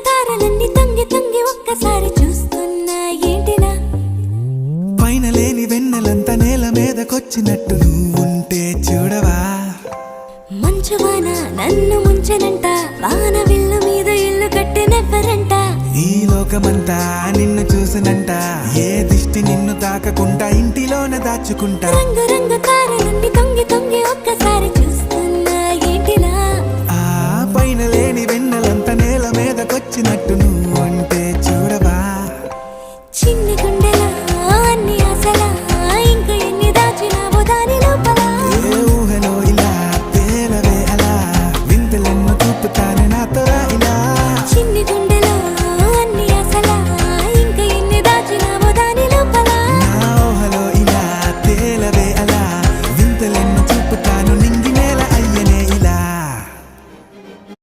తారలన్నీ తొంగి తొంగి ఒక్కసారి చూస్తున్నా ఏంటినా పైన లేని వెన్నెలంత నేల మీదకొచ్చినట్టు నువ్వుంటే చూడవా మంచువాన నన్ను ముంచెనంట వాన విల్లు మీద ఇల్లు కట్టినెవ్వరంట ఈ లోకమంతా నిన్ను చూసినంట ఏ దిష్టి నిన్ను తాకకుండా ఇంటిలోన దాచుకుంటా రంగు రంగు తారలన్నీ తొంగి తొంగి ఒక్కసారి చూస్తున్నా ఏంటినా ఆ పైన లేని వెన్నెలంత నేల మీదకొచ్చినట్టు నువ్వుంటే చూడవా చిన్ని గుండెలా అన్ని ఆశలా ఇంకా ఎన్ని దాచినావో దాని లోపల ఏ ఊహలో ఇలా తేలవే అలా వింతలెన్నో చూపుతానే నాతో రా